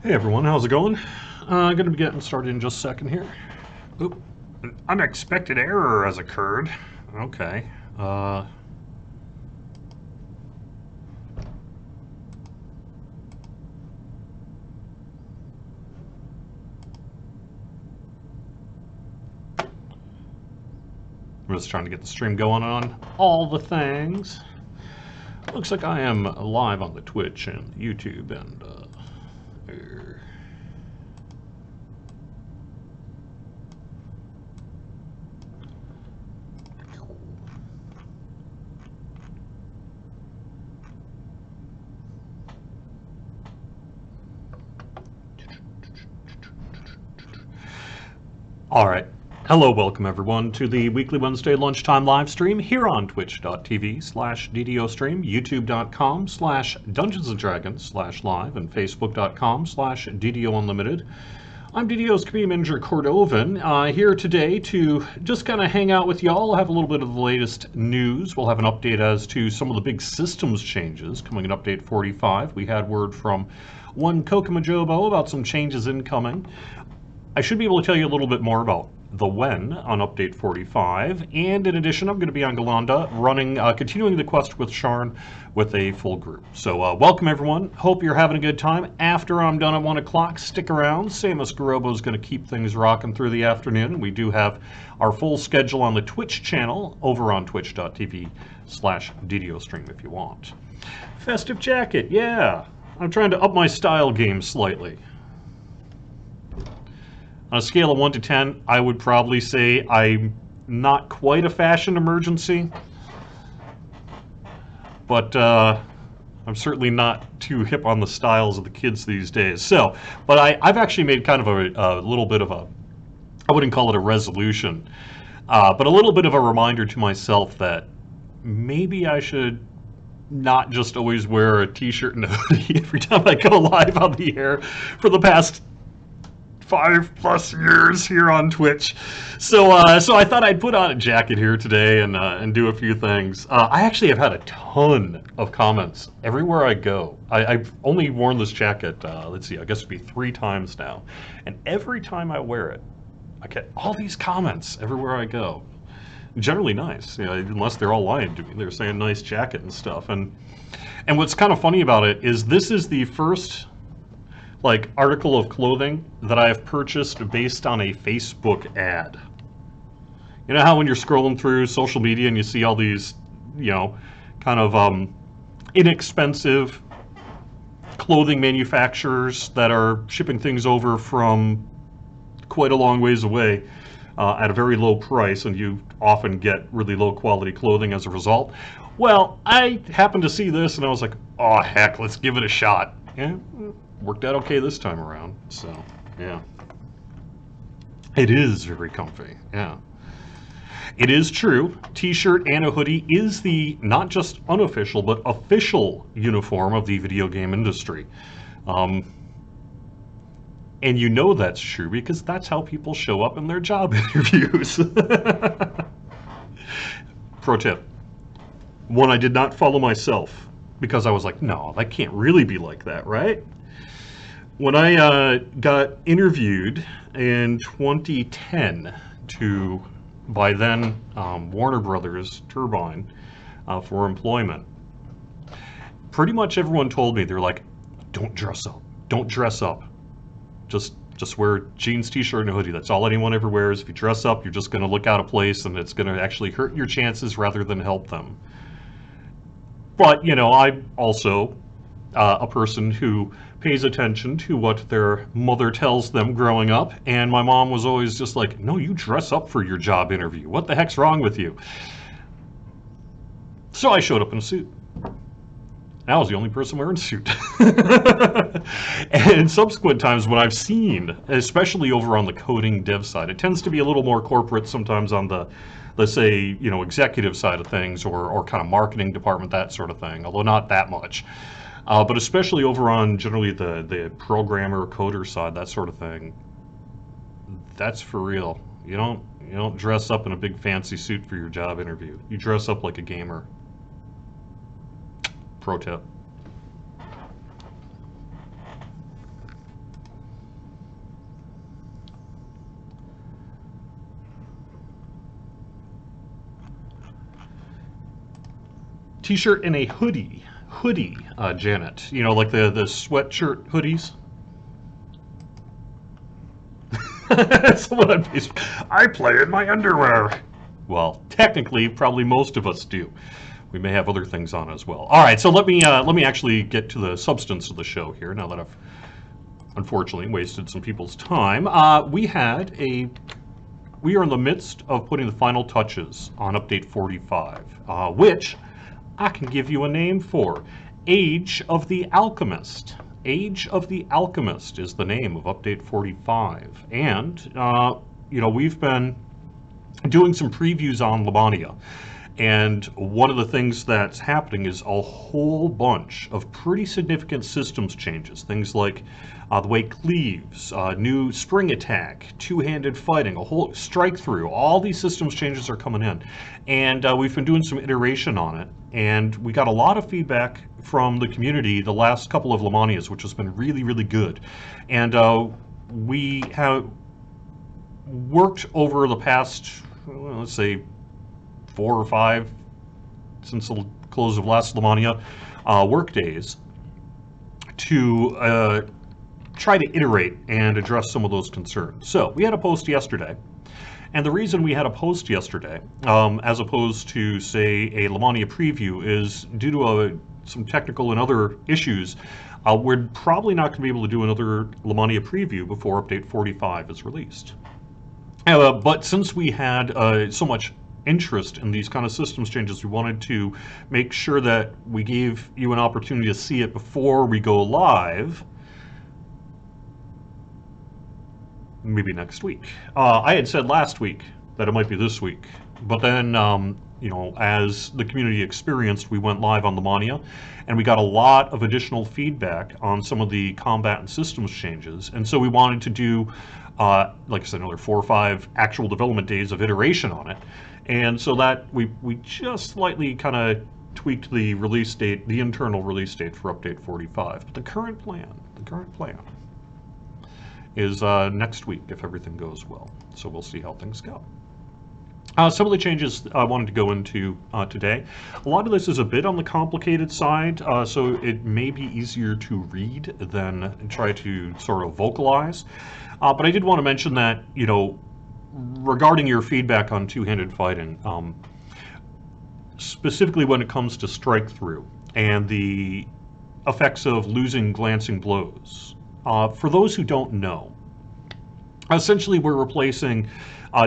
Hey everyone, how's it going? Going to be getting started in just a second here. Oop, an unexpected error has occurred. Okay. I'm just trying to get the stream going on all the things. Looks like I am live on the Twitch and YouTube and all right. Hello, welcome everyone to the weekly Wednesday lunchtime live stream here on twitch.tv/DDO stream, youtube.com/Dungeons and Dragons/live, and facebook.com/DDO Unlimited. I'm DDO's Community Manager Cordovan, here today to just kind of hang out with y'all. We'll have a little bit of the latest news. We'll have an update as to some of the big systems changes coming in Update 45. We had word from one Kokomajobo about some changes incoming. I should be able to tell you a little bit more about the when on Update 45, and in addition, I'm going to be on Galanda running, continuing the quest with Sharn with a full group. So welcome everyone. Hope you're having a good time. After I'm done at 1 o'clock, stick around. Samus Garobo is going to keep things rocking through the afternoon. We do have our full schedule on the Twitch channel over on twitch.tv/DDO stream if you want. Festive jacket, yeah. I'm trying to up my style game slightly. On a scale of 1 to 10, I would probably say I'm not quite a fashion emergency, but I'm certainly not too hip on the styles of the kids these days. So, but I've actually made kind of a little bit of a, I wouldn't call it a resolution, but a little bit of a reminder to myself that maybe I should not just always wear a t-shirt and a hoodie every time I go live on the air for the past 5+ years here on Twitch. So I thought I'd put on a jacket here today and do a few things. I actually have had a ton of comments everywhere I go. I've only worn this jacket, let's see, I guess it'd be 3 times now. And every time I wear it, I get all these comments everywhere I go. Generally nice, you know, unless they're all lying to me. They're saying nice jacket and stuff. And what's kind of funny about it is this is the first article of clothing that I have purchased based on a Facebook ad. You know how when you're scrolling through social media and you see all these, you know, kind of inexpensive clothing manufacturers that are shipping things over from quite a long ways away at a very low price, and you often get really low quality clothing as a result. Well, I happened to see this and I was like, oh heck, let's give it a shot. Yeah. Worked out okay this time around, so yeah. It is very comfy, yeah. It is true, t-shirt and a hoodie is the not just unofficial but official uniform of the video game industry. And you know that's true because that's how people show up in their job interviews. Pro tip, one I did not follow myself because I was like, no, that can't really be like that, right? When I got interviewed in 2010 by then Warner Brothers Turbine for employment, pretty much everyone told me, they're like, don't dress up. Don't dress up. Just wear jeans, t-shirt, and a hoodie. That's all anyone ever wears. If you dress up, you're just going to look out of place and it's going to actually hurt your chances rather than help them. But, you know, I'm also a person who pays attention to what their mother tells them growing up, and my mom was always just like, no, you dress up for your job interview. What the heck's wrong with you? So I showed up in a suit. I was the only person wearing a suit. And subsequent times when I've seen, especially over on the coding dev side, it tends to be a little more corporate sometimes on the, let's say, you know, executive side of things, or kind of marketing department, that sort of thing, although not that much. But especially over on generally the programmer, coder side, that sort of thing, that's for real. You don't dress up in a big fancy suit for your job interview. You dress up like a gamer. Pro tip. T-shirt and a hoodie. Janet. You know, like the sweatshirt hoodies. Someone on Facebook. I play in my underwear. Well, technically, probably most of us do. We may have other things on as well. All right, so let me actually get to the substance of the show here. Now that I've unfortunately wasted some people's time, we are in the midst of putting the final touches on update 45, which I can give you a name for. Age of the Alchemist. Age of the Alchemist is the name of update 45, and you know, we've been doing some previews on Lamania. And one of the things that's happening is a whole bunch of pretty significant systems changes. Things like the way cleaves, new spring attack, two-handed fighting, a whole strike through. All these systems changes are coming in. And we've been doing some iteration on it. And we got a lot of feedback from the community the last couple of Lamanias, which has been really, really good. And we have worked over the past, well, let's say, 4 or 5 since the close of last Lamania work days to try to iterate and address some of those concerns. So we had a post yesterday, and the reason we had a post yesterday as opposed to, say, a Lamania preview is due to some technical and other issues. We're probably not going to be able to do another Lamania preview before update 45 is released. But since we had so much interest in these kind of systems changes, we wanted to make sure that we gave you an opportunity to see it before we go live, maybe next week. I had said last week that it might be this week, but then you know, as the community experienced, we went live on Lamania, and we got a lot of additional feedback on some of the combat and systems changes, and so we wanted to do like I said, another 4 or 5 actual development days of iteration on it. And so that we just slightly kind of tweaked the release date, the internal release date for update 45. But the current plan is next week if everything goes well. So we'll see how things go. Some of the changes I wanted to go into today. A lot of this is a bit on the complicated side, so it may be easier to read than try to sort of vocalize. But I did want to mention that, you know, regarding your feedback on two-handed fighting, specifically when it comes to strike through and the effects of losing glancing blows. For those who don't know, essentially we're replacing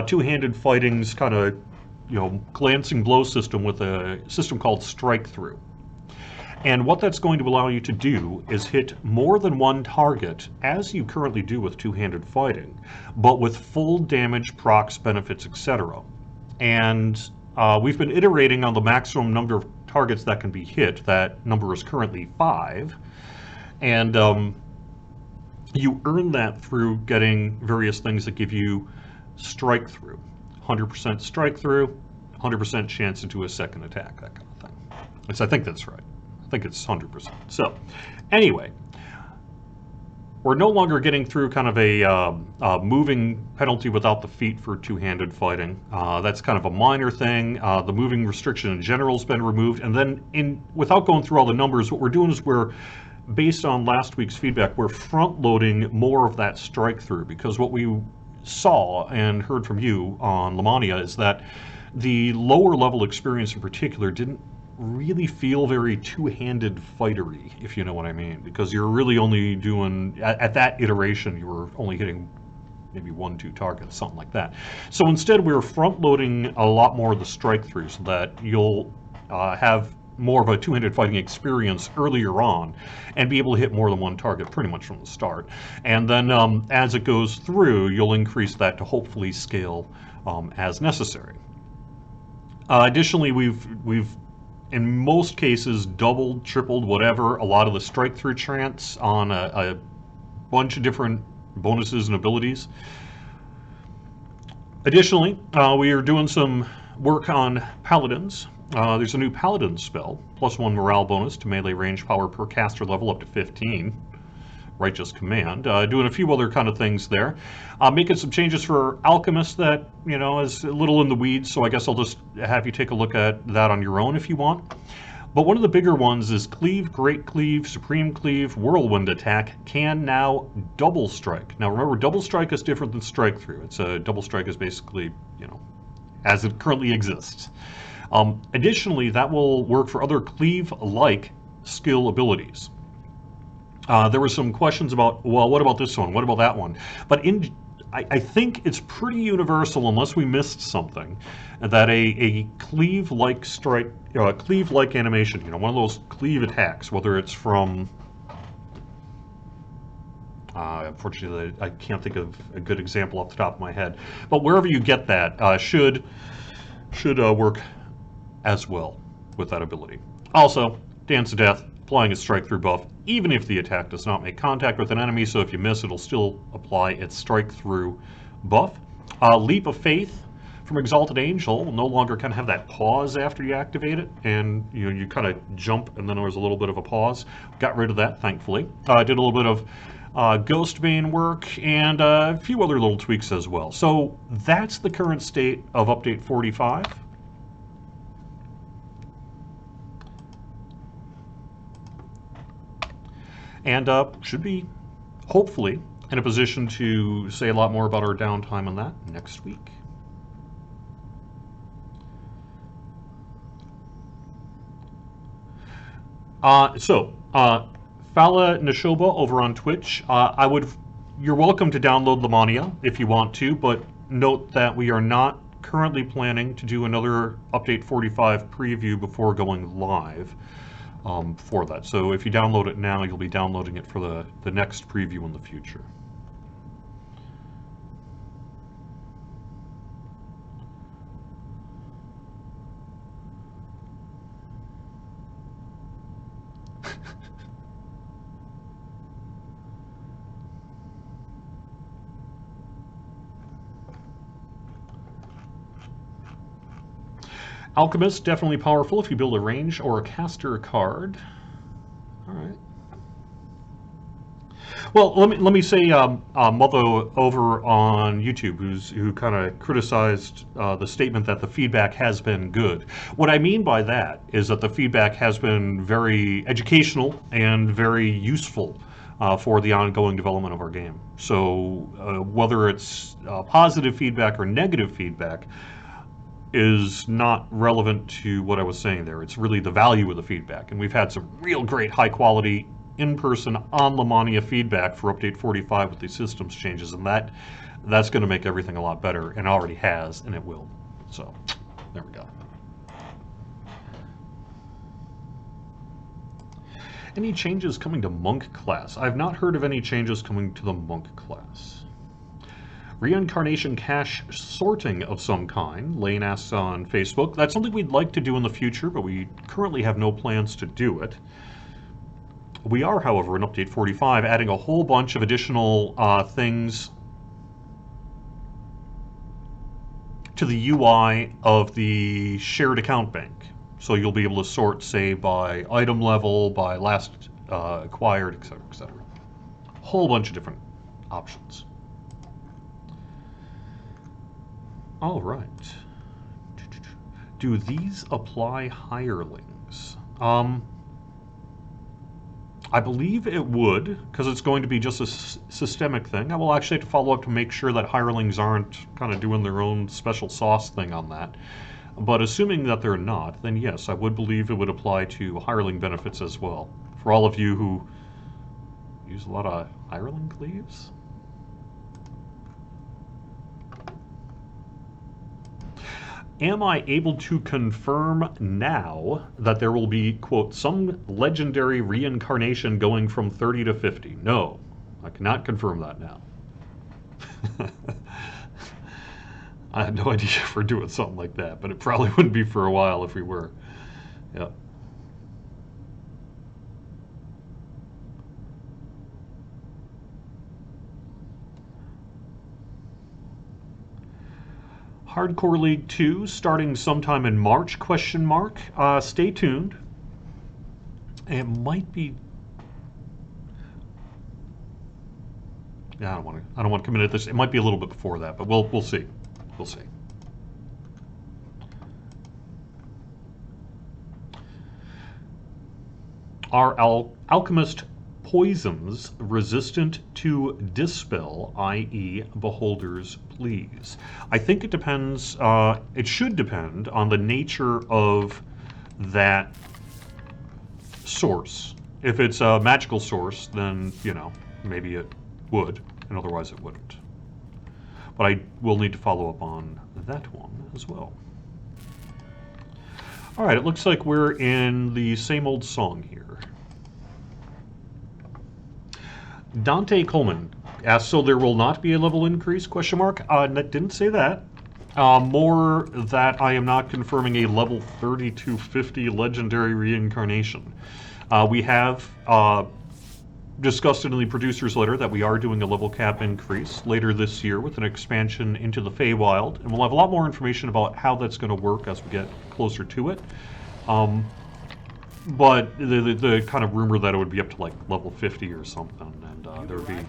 two-handed fighting's kind of, you know, glancing blow system with a system called strike through. And what that's going to allow you to do is hit more than one target, as you currently do with two-handed fighting, but with full damage, procs, benefits, etc. And we've been iterating on the maximum number of targets that can be hit. That number is currently 5. And you earn that through getting various things that give you strike through. 100% strike through, 100% chance to do a second attack, that kind of thing. I think that's right. I think it's 100%. So, anyway, we're no longer getting through kind of a moving penalty without the feet for two-handed fighting. That's kind of a minor thing. The moving restriction in general has been removed. And then, without going through all the numbers, what we're doing is we're, based on last week's feedback, we're front-loading more of that strike-through, because what we saw and heard from you on Lamania is that the lower-level experience in particular didn't really feel very two-handed fightery, if you know what I mean, because you're really only doing, at that iteration, you were only hitting maybe 1-2 targets, something like that. So instead, we're front-loading a lot more of the strike-through so that you'll have more of a two-handed fighting experience earlier on and be able to hit more than one target pretty much from the start. And then as it goes through, you'll increase that to hopefully scale as necessary. Additionally, we've in most cases doubled, tripled, whatever, a lot of the strike-through chance on a bunch of different bonuses and abilities. Additionally, we are doing some work on paladins. There's a new paladin spell, +1 morale bonus to melee range power per caster level up to 15. Righteous Command. Doing a few other kind of things there. Making some changes for Alchemist that, you know, is a little in the weeds, so I guess I'll just have you take a look at that on your own if you want. But one of the bigger ones is Cleave, Great Cleave, Supreme Cleave, Whirlwind Attack can now double strike. Now remember, double strike is different than strike through. It's a double strike is basically, as it currently exists. Additionally, that will work for other Cleave-like skill abilities. There were some questions about, well, what about this one? What about that one? But I think it's pretty universal, unless we missed something, that a cleave-like strike, cleave-like animation, one of those cleave attacks, whether it's from, unfortunately, I can't think of a good example off the top of my head, but wherever you get that, should work as well with that ability. Also, Dance of Death, applying a strike through buff, even if the attack does not make contact with an enemy, so if you miss, it'll still apply its strike through buff. Leap of Faith from Exalted Angel will no longer kind of have that pause after you activate it, and you kind of jump and then there was a little bit of a pause. Got rid of that, thankfully. Did a little bit of Ghostbane work and a few other little tweaks as well. So that's the current state of Update 45. And should be, hopefully, in a position to say a lot more about our downtime on that next week. Fala Nashoba over on Twitch, you're welcome to download Lamania if you want to, but note that we are not currently planning to do another Update 45 preview before going live. For that. So if you download it now, you'll be downloading it for the next preview in the future. Alchemist, definitely powerful if you build a range or a caster card. All right. Well, let me say, Motho over on YouTube, who kind of criticized the statement that the feedback has been good. What I mean by that is that the feedback has been very educational and very useful for the ongoing development of our game. So whether it's positive feedback or negative feedback is not relevant to what I was saying there. It's really the value of the feedback. And we've had some real great high quality in-person on Lamania feedback for Update 45 with these systems changes, and that's going to make everything a lot better, and already has, and it will. So there we go. Any changes coming to Monk class? I've not heard of any changes coming to the Monk class. Reincarnation cache sorting of some kind, Lane asks on Facebook. That's something we'd like to do in the future, but we currently have no plans to do it. We are, however, in Update 45, adding a whole bunch of additional things to the UI of the shared account bank. So you'll be able to sort, say, by item level, by last acquired, etc., etc. Whole bunch of different options. All right. Do these apply hirelings? I believe it would, because it's going to be just a systemic thing. I will actually have to follow up to make sure that hirelings aren't kind of doing their own special sauce thing on that. But assuming that they're not, then yes, I would believe it would apply to hireling benefits as well. For all of you who use a lot of hireling cleaves. Am I able to confirm now that there will be, quote, some legendary reincarnation going from 30 to 50? No, I cannot confirm that now. I had no idea if we're doing something like that, but it probably wouldn't be for a while if we were. Yep. Hardcore League 2 starting sometime in March, question mark. Stay tuned. It might be... Yeah, I don't want to commit to this. It might be a little bit before that, but we'll see. We'll see. Are alchemist poisons resistant to dispel, i.e. beholders please? I think it depends, it should depend on the nature of that source. If it's a magical source, then, you know, maybe it would, and otherwise it wouldn't. But I will need to follow up on that one as well. All right, it looks like we're in the same old song here. Dante Coleman asks, so there will not be a level increase, question mark? Didn't say that. More that I am not confirming a level 3250 legendary reincarnation. We have discussed it in the producer's letter that we are doing a level cap increase later this year with an expansion into the Feywild, and we'll have a lot more information about how that's going to work as we get closer to it. But the kind of rumor that it would be up to like level 50 or something, and there would be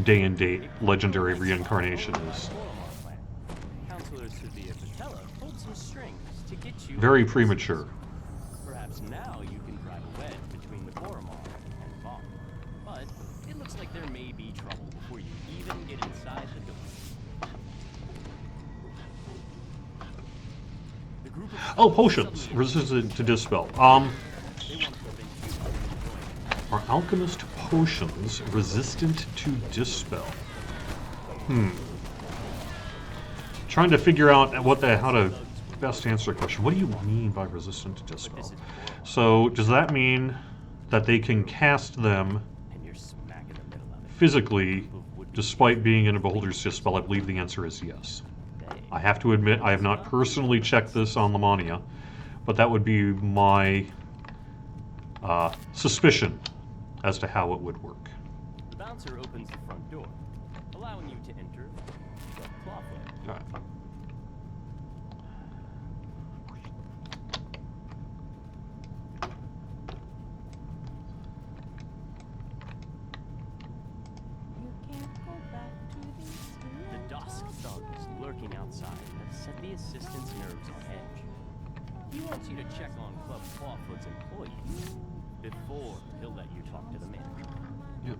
day and date legendary reincarnation is very premature. Perhaps now you can drive a wedge between the Boromar and Vaughn. But it looks like there may be trouble before you even get inside the door. The group of Oh, potions resistant to dispel. Are alchemist potions resistant to dispel? Trying to figure out how to best answer the question. What do you mean by resistant to dispel? So does that mean that they can cast them physically despite being in a beholder's dispel? I believe the answer is yes. I have to admit I have not personally checked this on Lamania, but that would be my suspicion as to how it would work. The bouncer opens the front door, allowing you to enter the clawfoot. All right. The dusk thugs lurking outside have set the assistant's nerves on edge. He wants you to check on Club Clawfoot's employees before he'll let you talk to the manager. Yep.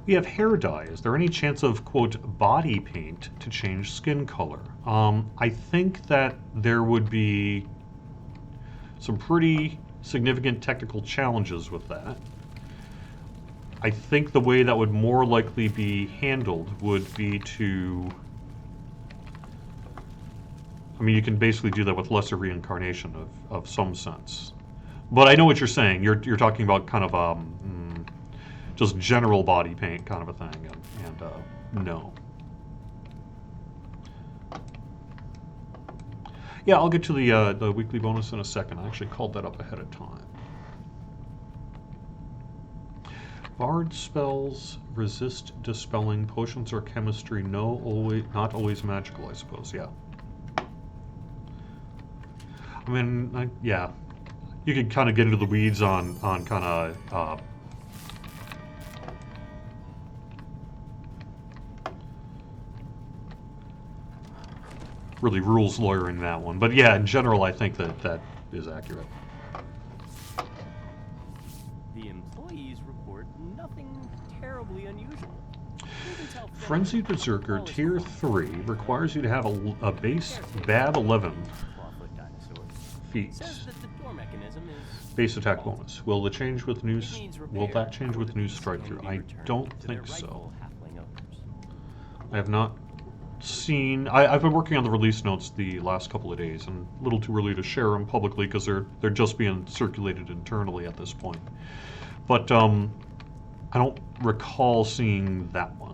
We have hair dye. Is there any chance of, quote, body paint to change skin color? I think that there would be some pretty significant technical challenges with that. I think the way that would more likely be handled would be to... I mean, you can basically do that with lesser reincarnation of some sense. But I know what you're saying. You're talking about kind of just general body paint kind of a thing, and no. Yeah, I'll get to the weekly bonus in a second. I actually called that up ahead of time. Bard spells resist dispelling. Potions or chemistry, no, not always magical, I suppose. Yeah. I mean, yeah. You could kind of get into the weeds on kind of really rules lawyering that one. But yeah, in general, I think that is accurate. The employees report nothing terribly unusual. Frenzied Berserker Tier 3 requires you to have a base BAB 11 feet. Base attack bonus. Will that change with new strike through? I don't think so. I have not seen. I've been working on the release notes the last couple of days, and a little too early to share them publicly because they're just being circulated internally at this point. But I don't recall seeing that one.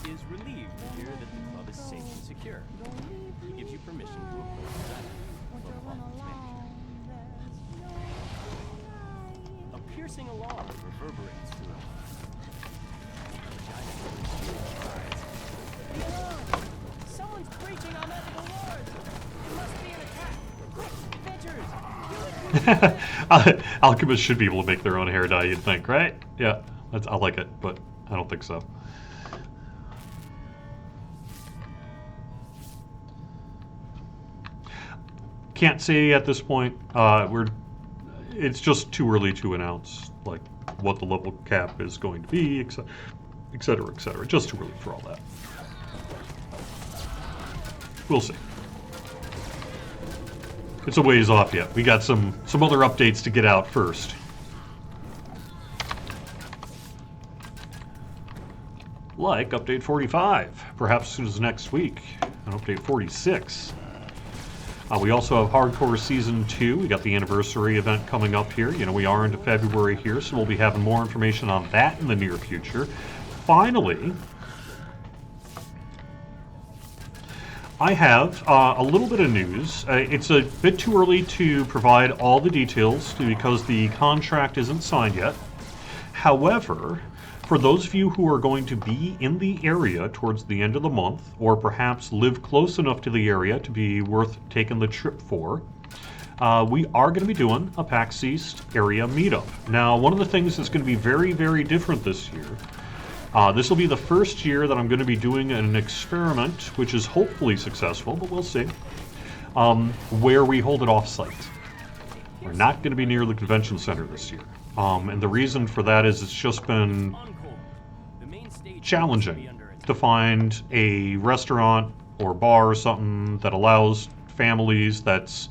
Is relieved to hear that the club is safe and secure. He gives you permission to approach the manager. A piercing alarm reverberates through it. Someone's breaching our medical wards! There must be an attack! Quick, Fetchers! Alchemists should be able to make their own hair dye, you'd think, right? Yeah, I like it, but I don't think so. can't say at this point. It's just too early to announce like what the level cap is going to be, etc., etc., etc. Just too early for all that. We'll see. It's a ways off yet. We got some other updates to get out first. Like update 45, perhaps as soon as next week, and update 46. We also have Hardcore Season 2. We got the anniversary event coming up here. You know, we are into February here, so we'll be having more information on that in the near future. Finally, I have a little bit of news. It's a bit too early to provide all the details because the contract isn't signed yet. However, for those of you who are going to be in the area towards the end of the month, or perhaps live close enough to the area to be worth taking the trip for, we are going to be doing a PAX East area meetup. Now, one of the things that's going to be very, very different this year, this will be the first year that I'm going to be doing an experiment, which is hopefully successful, but we'll see, where we hold it off-site. We're not going to be near the convention center this year. And the reason for that is it's just been challenging to find a restaurant or bar or something that allows families that's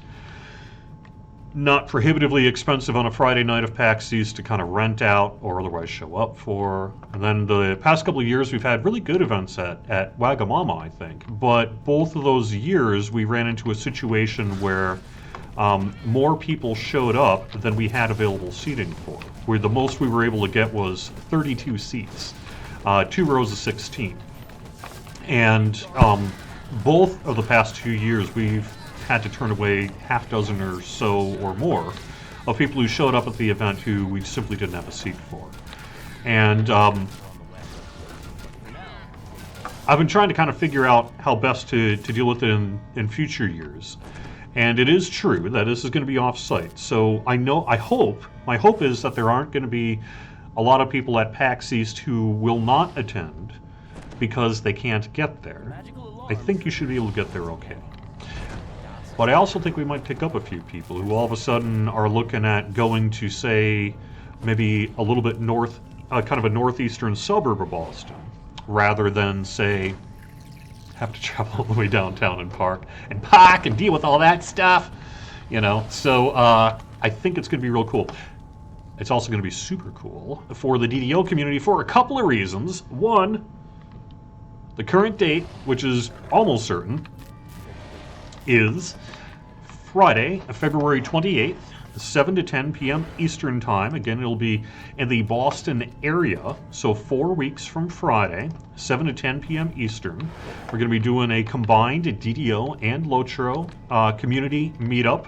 not prohibitively expensive on a Friday night of PAX East to kind of rent out or otherwise show up for. And then the past couple of years we've had really good events at Wagamama, I think. But both of those years we ran into a situation where more people showed up than we had available seating for. Where the most we were able to get was 32 seats, 2 rows of 16. And both of the past 2 years, we've had to turn away half dozen or so or more of people who showed up at the event who we simply didn't have a seat for. And I've been trying to kind of figure out how best to deal with it in future years. And it is true that this is going to be off-site. So my hope is that there aren't going to be a lot of people at PAX East who will not attend because they can't get there. I think you should be able to get there okay. But I also think we might pick up a few people who all of a sudden are looking at going to, say, maybe a little bit north, kind of a northeastern suburb of Boston, rather than, say, have to travel all the way downtown and park and deal with all that stuff, you know. So I think it's going to be real cool. It's also going to be super cool for the DDO community for a couple of reasons. One, the current date, which is almost certain, is Friday, February 28th, 7 to 10 p.m. Eastern Time. Again, it'll be in the Boston area, so 4 weeks from Friday, 7 to 10 p.m. Eastern. We're going to be doing a combined DDO and Lotro community meetup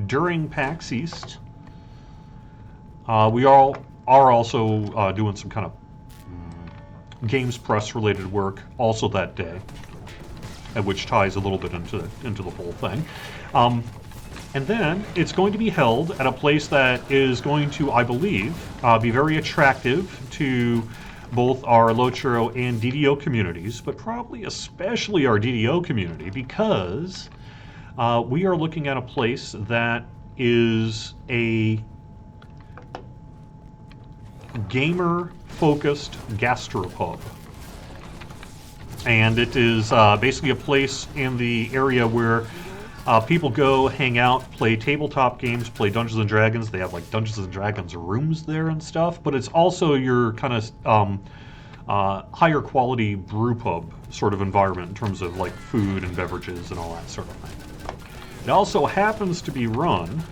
during PAX East. We all are also doing some kind of games press related work also that day, which ties a little bit into the whole thing. And then it's going to be held at a place that is going to, I believe, be very attractive to both our Lotro and DDO communities, but probably especially our DDO community, because we are looking at a place that is a gamer-focused gastropub. And it is basically a place in the area where people go, hang out, play tabletop games, play Dungeons and Dragons. They have like Dungeons and Dragons rooms there and stuff, but it's also your kind of higher quality brew pub sort of environment in terms of like food and beverages and all that sort of thing. It also happens to be run,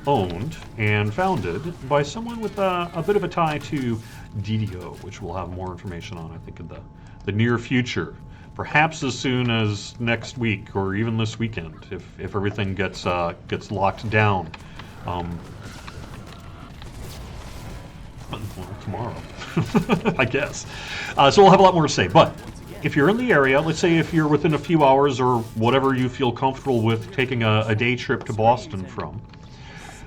owned, and founded by someone with a bit of a tie to DDO, which we'll have more information on, I think, in the near future. Perhaps as soon as next week or even this weekend, if everything gets locked down. Tomorrow, I guess. So we'll have a lot more to say. But if you're in the area, let's say if you're within a few hours or whatever you feel comfortable with taking a day trip to Boston from,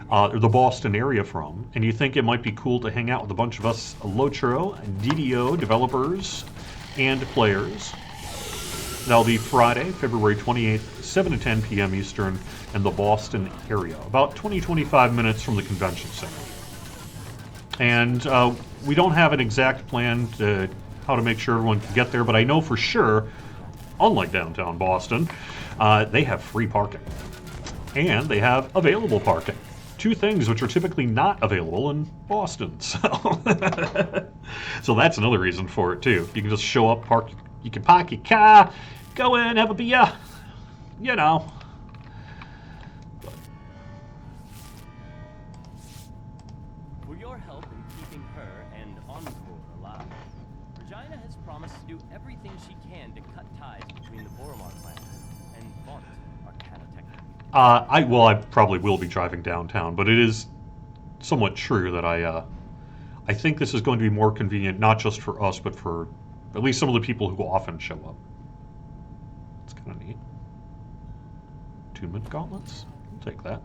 or the Boston area from, and you think it might be cool to hang out with a bunch of us Lotro, DDO developers, and players, That'll be Friday, February 28th, 7 to 10 p.m. Eastern in the Boston area, about 20-25 minutes from the convention center. And we don't have an exact plan to how to make sure everyone can get there, but I know for sure, unlike downtown Boston, they have free parking. And they have available parking. Two things which are typically not available in Boston. So, so that's another reason for it too. You can just show up, park. You can park your car, go in, have a beer. You know. For your help in keeping her and Encore alive, Regina has promised to do everything she can to cut ties between the Boromar clan and Vaunt, Arcana Technique. I probably will be driving downtown, but it is somewhat true that I think this is going to be more convenient, not just for us, but for at least some of the people who often show up. It's kind of neat. Attunement gauntlets. I'll take that.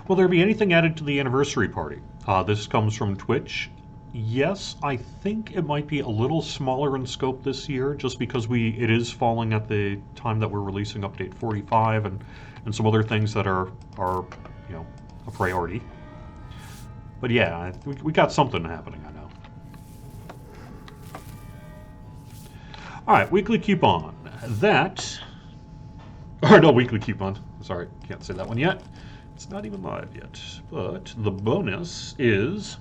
Will there be anything added to the anniversary party? This comes from Twitch. Yes, I think it might be a little smaller in scope this year, just because it is falling at the time that we're releasing update 45 and some other things that are you know, a priority. But yeah, we got something happening, I know. All right, weekly coupon. Weekly coupon. Sorry, can't say that one yet. It's not even live yet, but the bonus is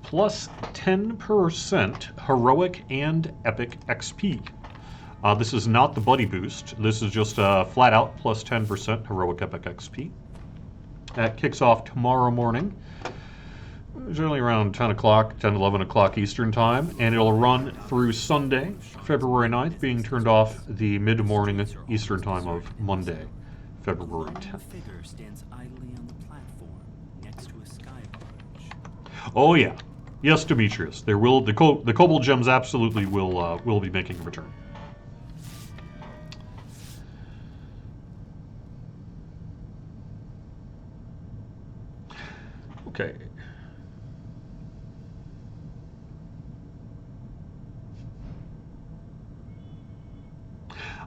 plus 10% heroic and epic XP. This is not the buddy boost. This is just flat out plus 10% heroic epic XP. That kicks off tomorrow morning, generally around 10 o'clock, 10, 11 o'clock Eastern time, and it'll run through Sunday, February 9th, being turned off the mid-morning Eastern time of Monday, February 10th. Oh yeah, yes, Demetrius. There will the Kobold gems absolutely will be making a return. Okay.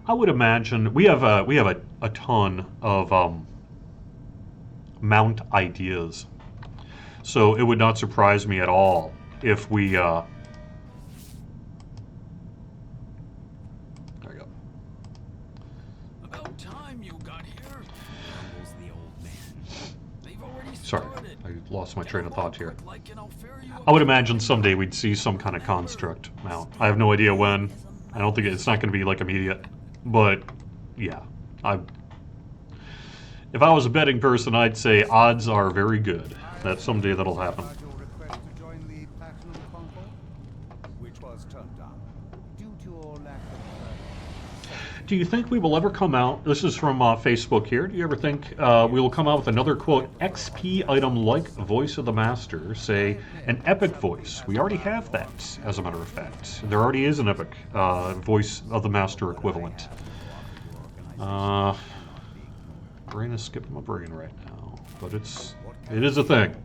I would imagine we have a ton of mount ideas. So it would not surprise me at all if we, there we go. About time you got here, grumbles the old man. They've already Sorry, started. I lost my train of thought here. Like, and I'll ferry you I would imagine someday we'd see some kind of construct mount. I have no idea when. I don't think it's not going to be like immediate, but yeah, if I was a betting person, I'd say odds are very good that someday that'll happen. Your request to join the PAX Concord, which was turned down due to your lack of. Do you think we will ever come out? This is from Facebook here. Do you ever think we will come out with another quote XP item like Voice of the Master? Say an epic voice. We already have that, as a matter of fact. There already is an epic Voice of the Master equivalent. Brain is skipping my brain right now, but it is a thing.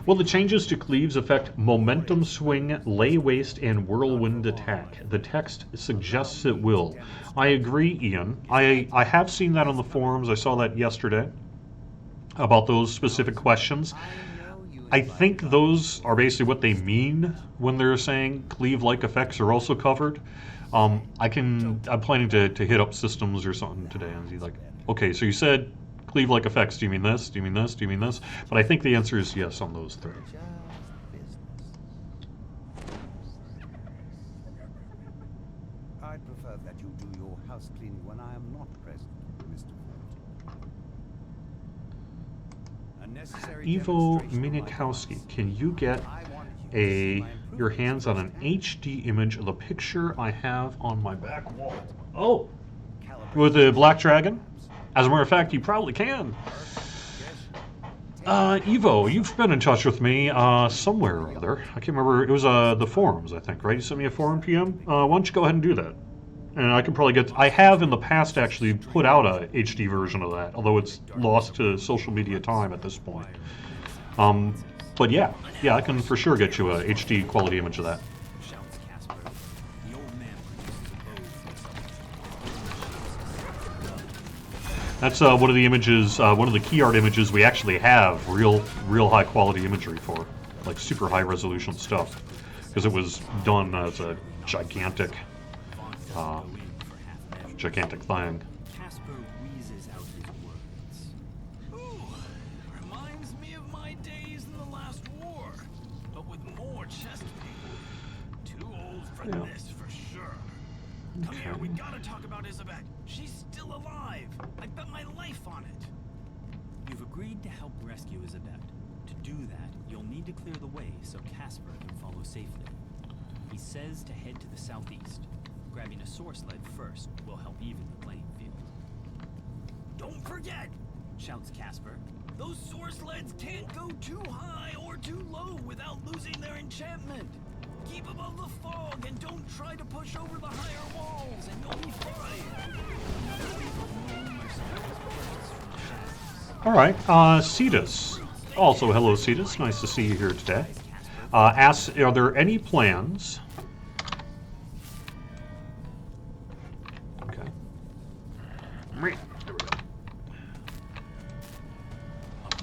Will the changes to Cleaves affect Momentum Swing, Lay Waste, and Whirlwind Attack? The text suggests it will. I agree, Ian. I have seen that on the forums. I saw that yesterday about those specific questions. I think those are basically what they mean when they're saying cleave-like effects are also covered. I'm planning to hit up systems or something today and be like, okay, so you said cleave-like effects. Do you mean this? Do you mean this? Do you mean this? But I think the answer is yes on those three. I'd prefer that you do your house cleaning when I am not present, Mr. Ford. Ivo Minikowski, can you get your hands on an HD image of the picture I have on my back wall? Oh, with the black dragon? As a matter of fact, you probably can. Evo, you've been in touch with me somewhere or other. I can't remember. It was the forums, I think, right? You sent me a forum PM. Why don't you go ahead and do that? and I can probably get. I have in the past actually put out a HD version of that, although it's lost to social media time at this point. But yeah, I can for sure get you a HD quality image of that. Shouts Casper. The old man produces a bow from That's one of the images, one of the key art images we actually have real high quality imagery for, like super high resolution stuff, because it was done as a gigantic thing. Casper wheezes out his words. Ooh, reminds me of my days in the last war, but with more chest pain. Too old for this for sure. Come here, we gotta talk about Isabet. She's still alive. I bet my life on it. You've agreed to help rescue Isabet. To do that, you'll need to clear the way so Casper can follow safely. He says to head to the southeast. Grabbing a source lead first will help even the playing field. Don't forget, shouts Casper. Those source leads can't go too high or too low without losing their enchantment. Keep above the fog and don't try to push over the higher walls and you'll be fine. All right, Cetus. Also, hello, Cetus. Nice to see you here today. Asks, are there any plans? Okay. A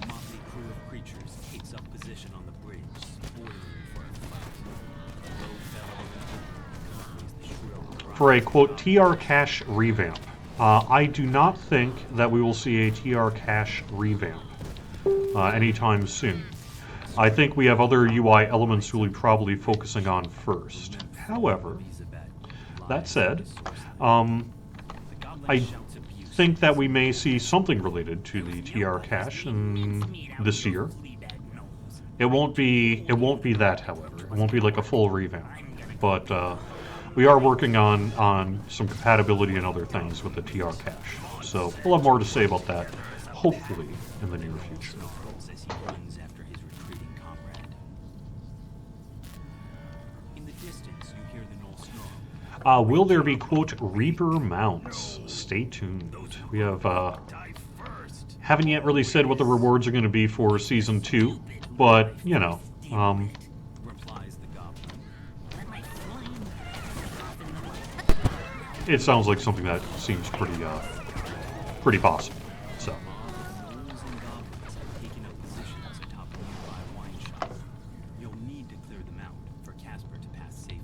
motley crew of creatures takes up position on the bridge, spoiling for a fight. For a, quote, TR cache revamp. I do not think that we will see a TR cache revamp anytime soon. I think we have other UI elements we'll be probably focusing on first. However, that said, I think that we may see something related to the TR cache this year. It won't be that, however. It won't be like a full revamp. But we are working on some compatibility and other things with the TR cache. So we'll have more to say about that, hopefully, in the near future. Will there be, quote, Reaper mounts? Stay tuned. We have haven't yet really said what the rewards are going to be for Season 2, but, you know, it sounds like something that seems pretty possible. So. You'll need to clear them out for Casper to pass safely.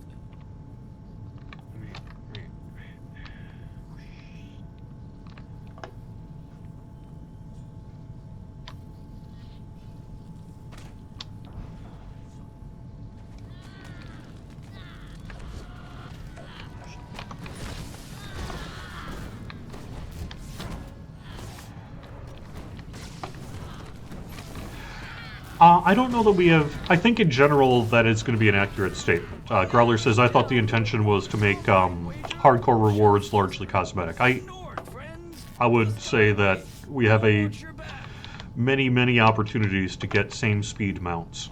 I don't know that we have... I think in general that it's going to be an accurate statement. Growler says, I thought the intention was to make hardcore rewards largely cosmetic. I would say that we have many opportunities to get same speed mounts.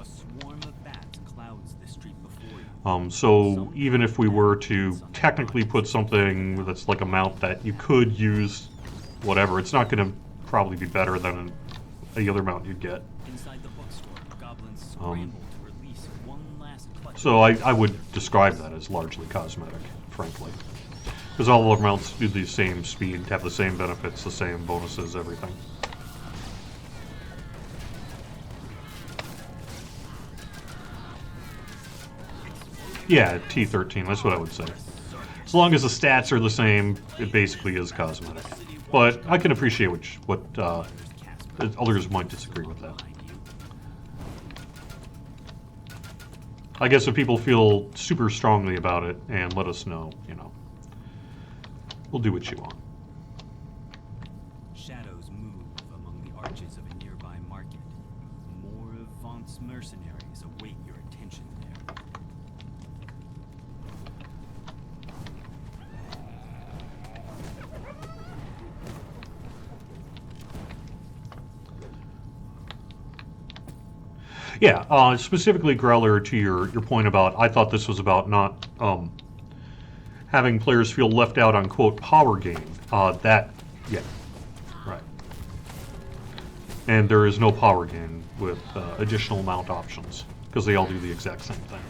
So even if we were to technically put something that's like a mount that you could use, whatever, it's not going to probably be better than any other mount you'd get. So I would describe that as largely cosmetic, frankly. Because all of our mounts do the same speed, have the same benefits, the same bonuses, everything. Yeah, T13, that's what I would say. As long as the stats are the same, it basically is cosmetic. But I can appreciate what others might disagree with that. I guess if people feel super strongly about it and let us know, you know, we'll do what you want. Shadows move among the arches of a nearby market. More of Vaunt's mercenaries await your attention there. Yeah, specifically, Growler, to your point about, I thought this was about not having players feel left out on, quote, power gain. Yeah, right. And there is no power gain with additional mount options, because they all do the exact same thing.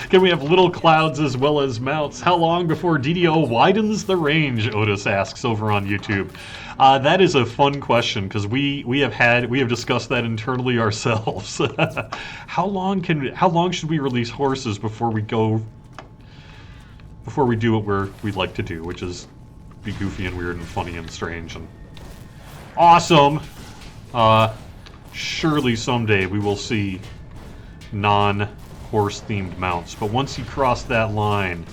Can we have little clouds as well as mounts? How long before DDO widens the range? Otis asks over on YouTube. That is a fun question, because we have discussed that internally ourselves. How long should we release horses before we do what we'd like to do, which is be goofy and weird and funny and strange and awesome. Surely someday we will see non-horse themed mounts, but once you cross that line,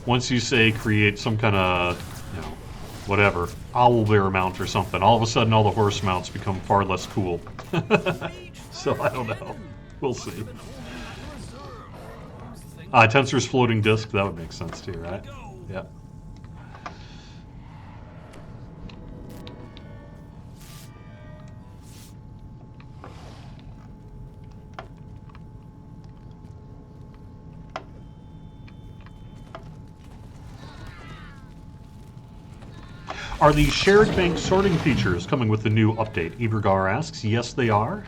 once you say create some kind of, whatever, owlbear mount or something, all of a sudden all the horse mounts become far less cool. So I don't know. We'll see. Tensor's floating disk, that would make sense too, right? Yeah. Are the shared bank sorting features coming with the new update? Ibergar asks. Yes, they are.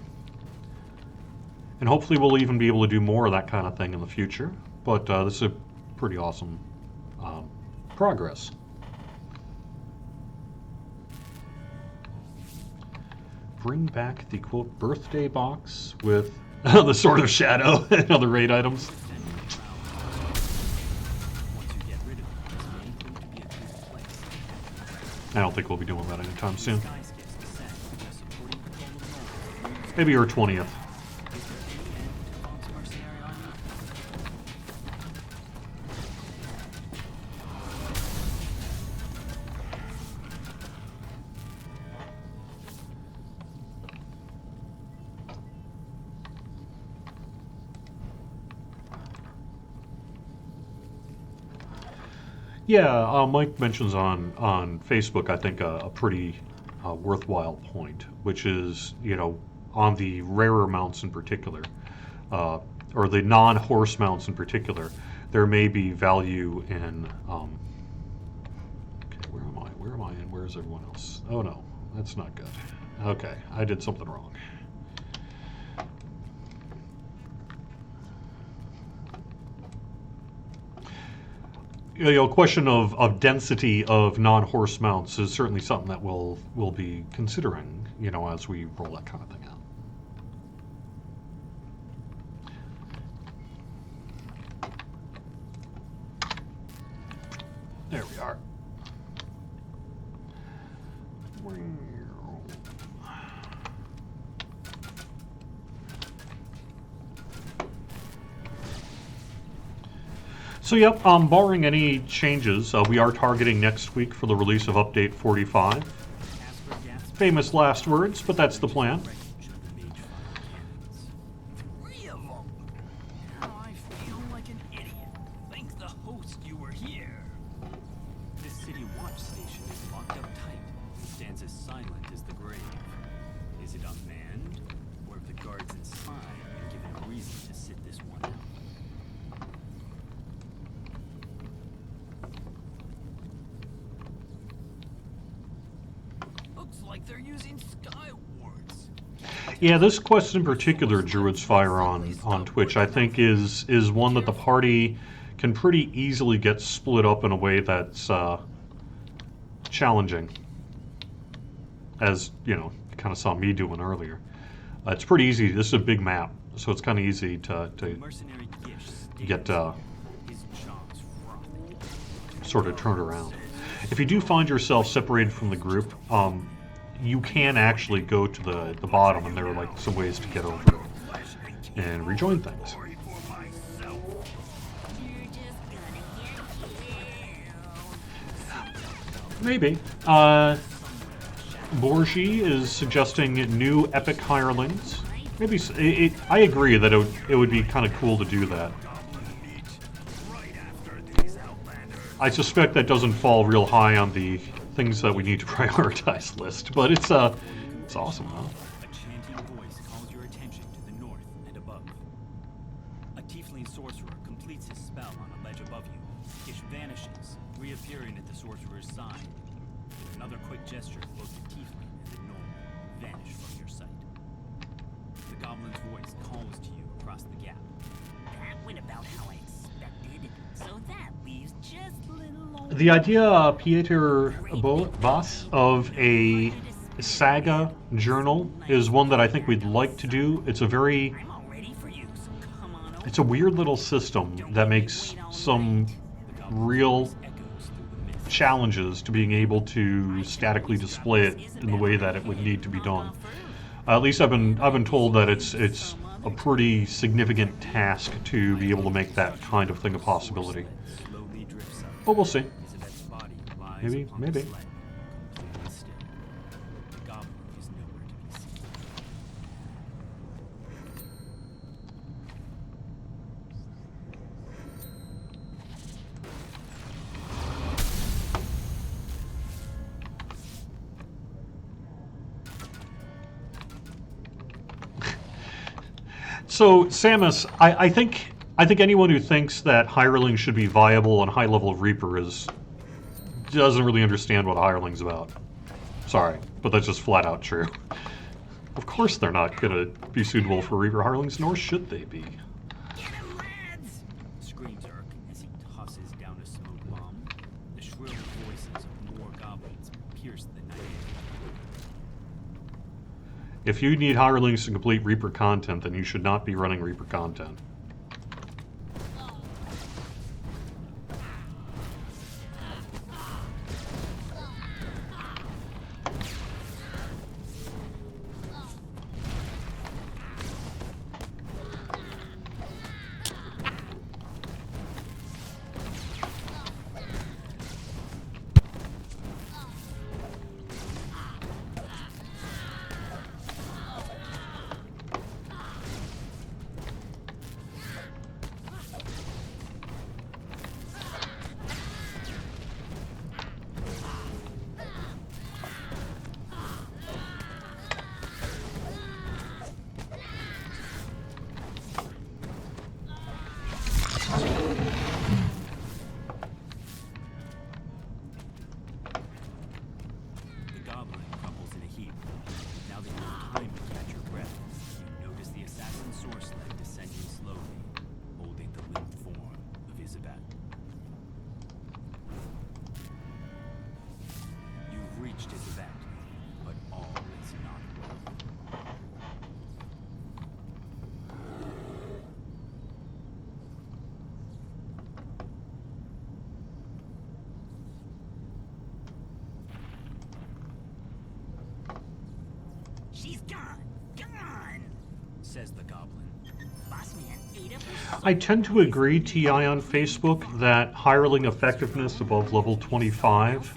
And hopefully we'll even be able to do more of that kind of thing in the future. But this is a pretty awesome progress. Bring back the, quote, birthday box with the Sword of Shadow and other raid items. I don't think we'll be doing that anytime soon. Maybe our 20th. Yeah, Mike mentions on Facebook, I think, a pretty worthwhile point, which is, on the rarer mounts in particular, or the non-horse mounts in particular, there may be value in, okay, where am I, and where's everyone else? Oh no, that's not good. Okay, I did something wrong. Question of density of non-horse mounts is certainly something that we'll be considering, as we roll that kind of thing out. There we are. So yep, barring any changes, we are targeting next week for the release of Update 45. Famous last words, but that's the plan. Three of them. Now I feel like an idiot. Thank the host you were here. This city watch station is locked up tight and stands as silent as the grave. Is it unmanned, or have the guards inside been given a reason to sit this one out? Looks like they're using sky wards. Yeah, this quest in particular, Druid's Fire on Twitch, I think is one that the party can pretty easily get split up in a way that's challenging. As, you kind of saw me doing earlier. It's pretty easy. This is a big map, so it's kind of easy to get sort of turned around. If you do find yourself separated from the group, you can actually go to the bottom, and there are like some ways to get over and rejoin things. Maybe. Borgi is suggesting new epic hirelings. Maybe I agree that it would be kind of cool to do that. I suspect that doesn't fall real high on the things that we need to prioritize list, but it's awesome, huh? A chanting voice calls your attention to the north and above. A tiefling sorcerer completes his spell on a ledge above you. It vanishes, reappearing at the sorcerer's side. With another quick gesture, both the tiefling and the gnome vanish from your sight. The goblin's voice calls to you across the gap. That went about how I expected, so that leaves just a little old... The idea, Pieter Boss, of a saga journal is one that I think we'd like to do. It's a very... I'm all ready for you, so come on over. It's a weird little system that makes some real challenges to being able to statically display it in the way that it would need to be done. At least I've been told that it's a pretty significant task to be able to make that kind of thing a possibility. Slowly drifts up. But we'll see. Isabet's body lies Maybe, upon maybe. the sled, completely still. The goblin is nowhere to be seen. So, Samus, I think anyone who thinks that hireling should be viable on high-level Reaper doesn't really understand what hireling's about. Sorry, but that's just flat out true. Of course they're not going to be suitable for Reaper hirelings, nor should they be. Get him, lads! Screams Urk as he tosses down a smoke bomb. The shrill voices of more goblins pierce the night. If you need hirelings to complete Reaper content, then you should not be running Reaper content. The goblin crumples in a heap. Now that you have time to catch your breath, you notice the assassin's sword sled descending slowly, holding the limp form of Isabet. You've reached Isabet, but all is not well. She's gone! Gone! Says the goblin. Boss man ate up her I tend to agree, TI on Facebook, that hireling effectiveness above level 25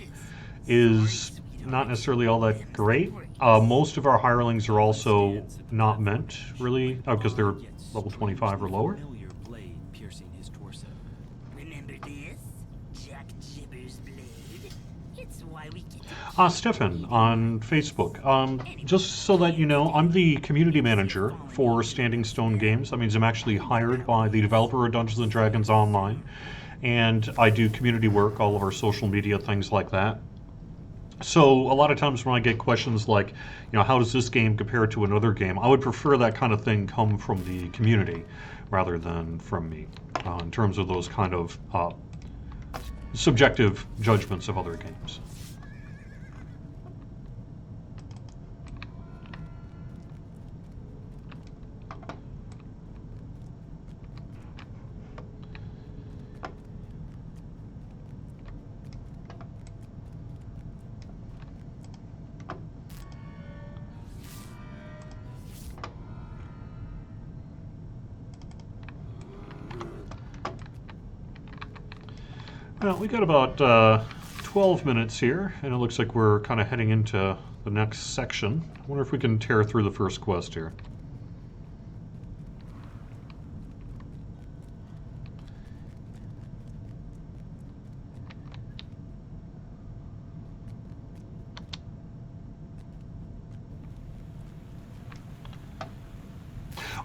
is not necessarily all that great. Most of our hirelings are also not meant, really, because they're level 25 or lower. Familiar blade piercing his torso. Remember this? Jack Jibber's blade? It's why we get to Stefan on Facebook. Just so that you know, I'm the community manager for Standing Stone Games. That means I'm actually hired by the developer of Dungeons & Dragons Online, and I do community work, all of our social media, things like that. So a lot of times when I get questions like, you know, how does this game compare to another game, I would prefer that kind of thing come from the community rather than from me, in terms of those kind of subjective judgments of other games. Well, we got about 12 minutes here, and it looks like we're kind of heading into the next section. I wonder if we can tear through the first quest here.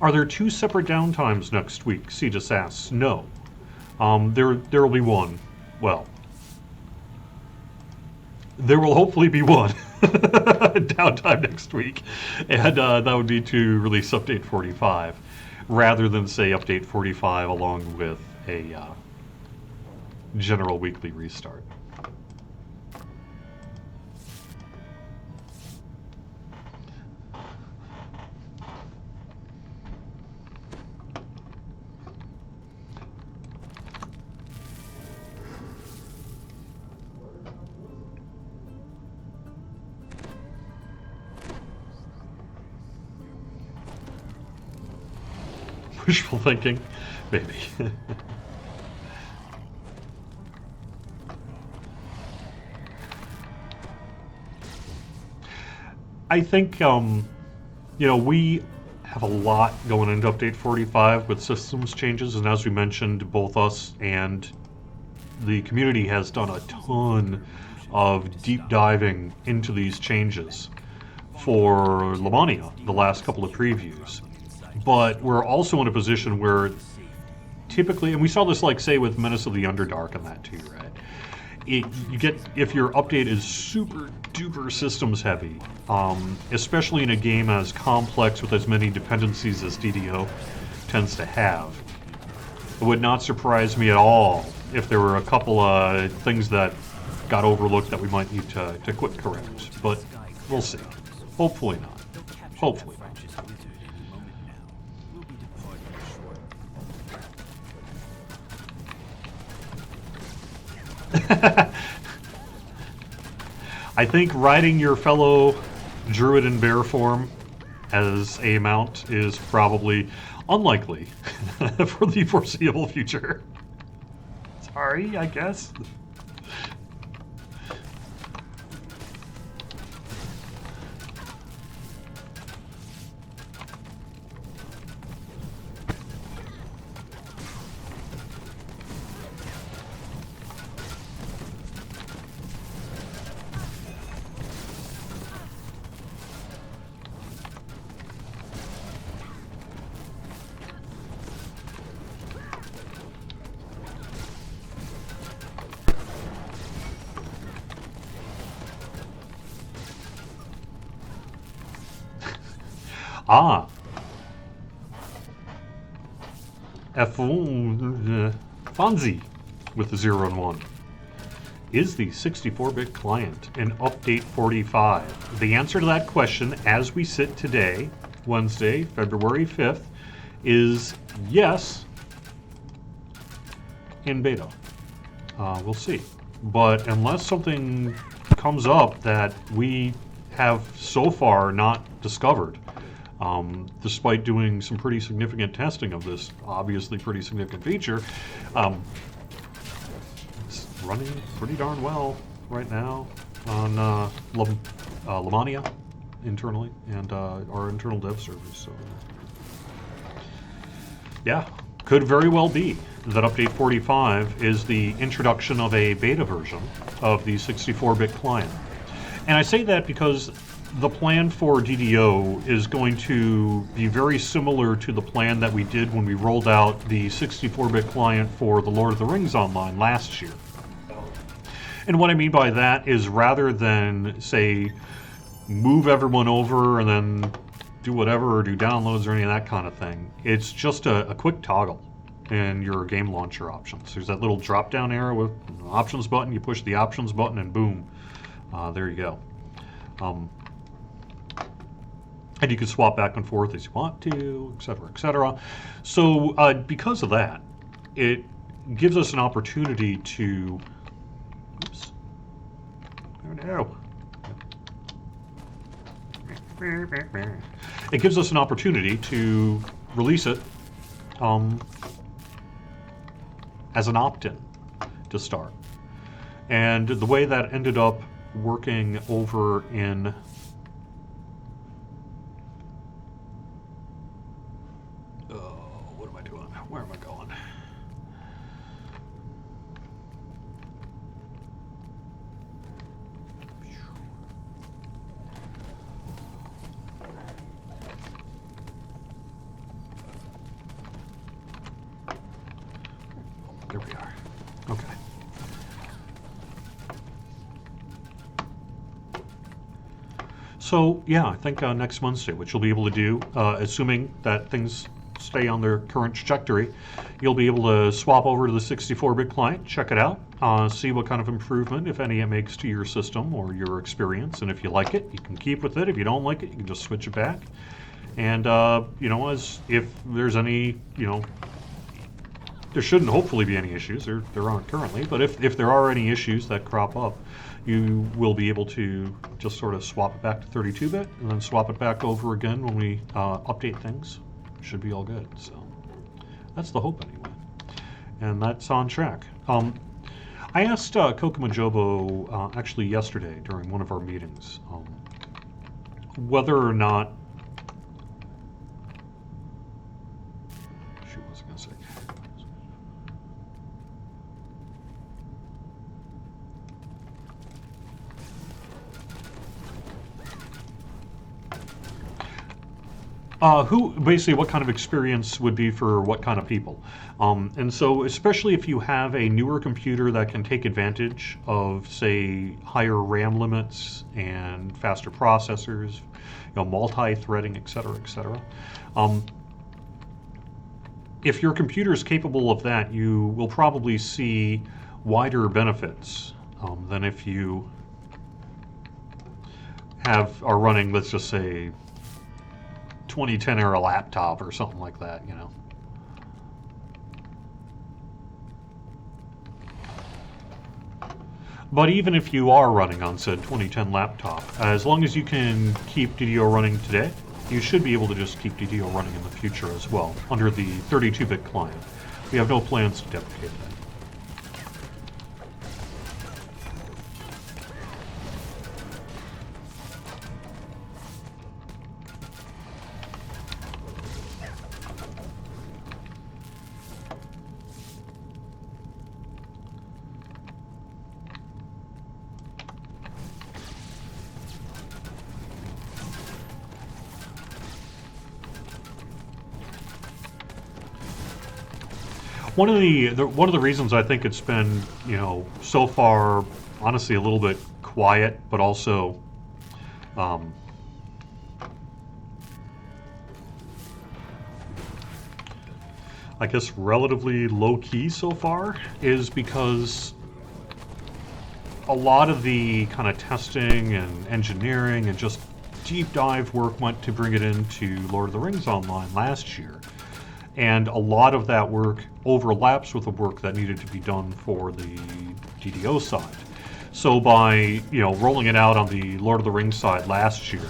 Are there 2 separate downtimes next week? C just asks. No. There will be one. Well, there will hopefully be one downtime next week, and that would be to release update 45, rather than say update 45 along with a general weekly restart. Wishful thinking, maybe. I think, you know, we have a lot going into update 45 with systems changes, and as we mentioned, both us and the community has done a ton of deep diving into these changes for Lamania, the last couple of previews. But we're also in a position where typically, and we saw this like say with Menace of the Underdark and that too, right? You get, if your update is super duper systems heavy, especially in a game as complex with as many dependencies as DDO tends to have, it would not surprise me at all if there were a couple of things that got overlooked that we might need to quick correct. But we'll see. Hopefully not. Hopefully not. I think riding your fellow druid in bear form as a mount is probably unlikely for the foreseeable future. Sorry, I guess. Ah. Fonzie with the 0 and 1. Is the 64-bit client in update 45? The answer to that question, as we sit today, Wednesday, February 5th, is yes in beta. We'll see. But unless something comes up that we have so far not discovered, despite doing some pretty significant testing of this obviously pretty significant feature, it's running pretty darn well right now on Lamania internally and our internal dev servers. So yeah, could very well be that update 45 is the introduction of a beta version of the 64-bit client. And I say that because the plan for DDO is going to be very similar to the plan that we did when we rolled out the 64-bit client for the Lord of the Rings Online last year. And what I mean by that is, rather than, say, move everyone over and then do whatever or do downloads or any of that kind of thing, it's just a quick toggle in your game launcher options. There's that little drop-down arrow with an options button. You push the options button and boom, there you go. And you can swap back and forth as you want to, etc., etc. So because of that, it gives us an opportunity to, oops, no. It gives us an opportunity to release it as an opt-in to start. And the way that ended up working over in what am I doing? Where am I going? There we are. Okay. So, yeah, I think next Wednesday, which you'll be able to do, assuming that things stay on their current trajectory, you'll be able to swap over to the 64-bit client, check it out, see what kind of improvement, if any, it makes to your system or your experience. And if you like it, you can keep with it. If you don't like it, you can just switch it back. And, you know, as if there's any, you know, there shouldn't hopefully be any issues. There aren't currently. But if there are any issues that crop up, you will be able to just sort of swap it back to 32-bit and then swap it back over again when we update things. Should be all good. So that's the hope anyway. And that's on track. I asked Kokomo Jobo actually yesterday during one of our meetings whether or not what was I going to say? Basically what kind of experience would be for what kind of people. And so especially if you have a newer computer that can take advantage of, say, higher RAM limits and faster processors, you know, multi-threading, et cetera, et cetera. If your computer is capable of that, you will probably see wider benefits than if you are running, let's just say, 2010 era laptop or something like that, you know. But even if you are running on said 2010 laptop, as long as you can keep DDO running today, you should be able to just keep DDO running in the future as well, under the 32-bit client. We have no plans to deprecate that. One of the reasons I think it's been, you know, so far, honestly, a little bit quiet, but also, I guess relatively low key so far, is because a lot of the kind of testing and engineering and just deep dive work went to bring it into Lord of the Rings Online last year. And a lot of that work overlaps with the work that needed to be done for the DDO side. So by, you know, rolling it out on the Lord of the Rings side last year,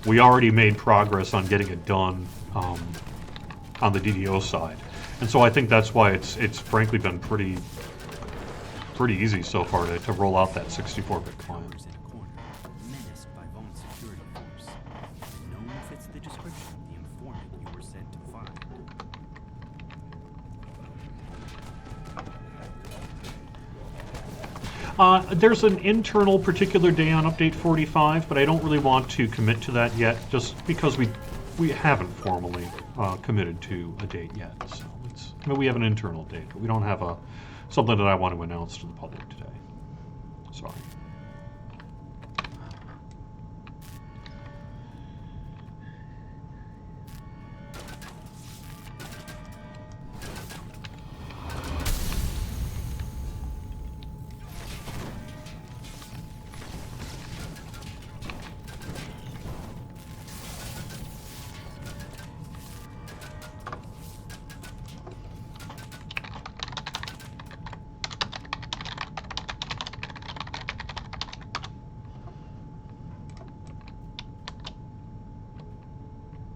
we already made progress on getting it done on the DDO side. And so I think that's why it's frankly been pretty easy so far to roll out that 64-bit client. There's an internal particular day on update 45, but I don't really want to commit to that yet, just because we haven't formally committed to a date yet. So I mean, we have an internal date, but we don't have something that I want to announce to the public today. Sorry.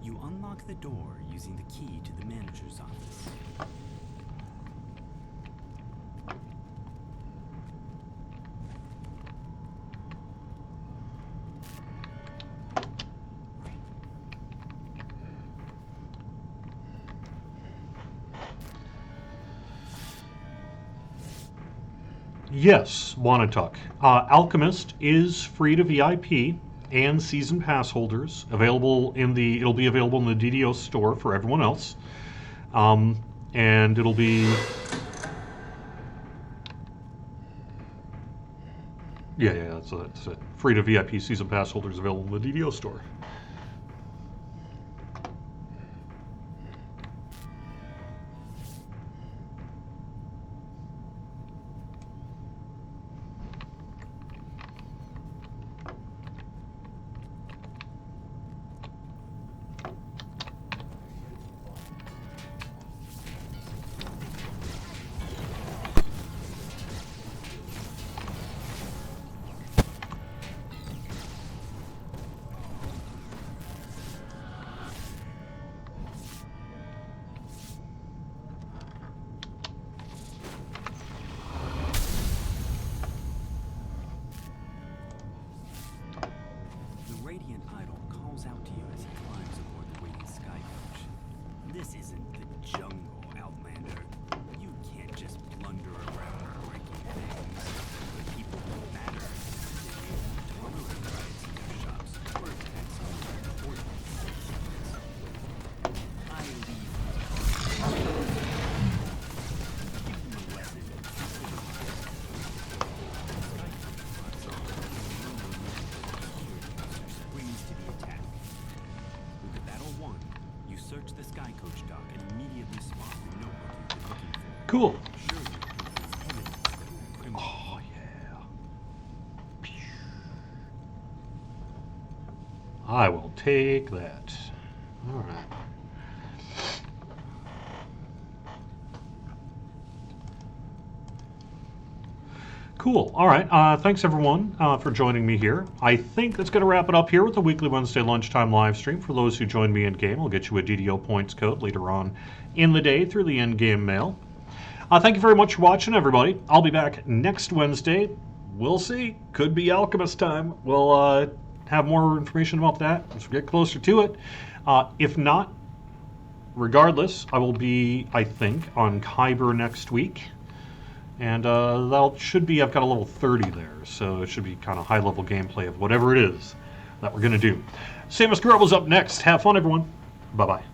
You unlock the door using the key to the manager's office. Yes, Wanatuck. Alchemist is free to VIP and season pass holders. It'll be available in the DDO store for everyone else. And it'll be Yeah, that's it. Free to VIP season pass holders available in the DDO store. The Radiant Idol calls out to you as he climbs aboard the Radiant Sky Coach. This isn't the jungle, Outlander. You can't just blunder around breaking things. The people who matter. Tolerant riots in their shops or attacks on their ordinance. I leave you. Give them a lesson. Springs to the attack. With the battle won, you search the Sky Coach dock and immediately spot the notebook you've been looking for. Cool. Surely it's evidence that a criminal. Oh, yeah. I will take that. All right. Cool. All right. Thanks, everyone, for joining me here. I think that's going to wrap it up here with the weekly Wednesday lunchtime live stream. For those who join me in-game, I'll get you a DDO points code later on in the day through the in-game mail. Thank you very much for watching, everybody. I'll be back next Wednesday. We'll see. Could be Alchemist time. We'll have more information about that as we get closer to it. If not, regardless, I will be, I think, on Kyber next week. And that should be, I've got a level 30 there, so it should be kind of high-level gameplay of whatever it is that we're going to do. Samus Girl is up next. Have fun, everyone. Bye-bye.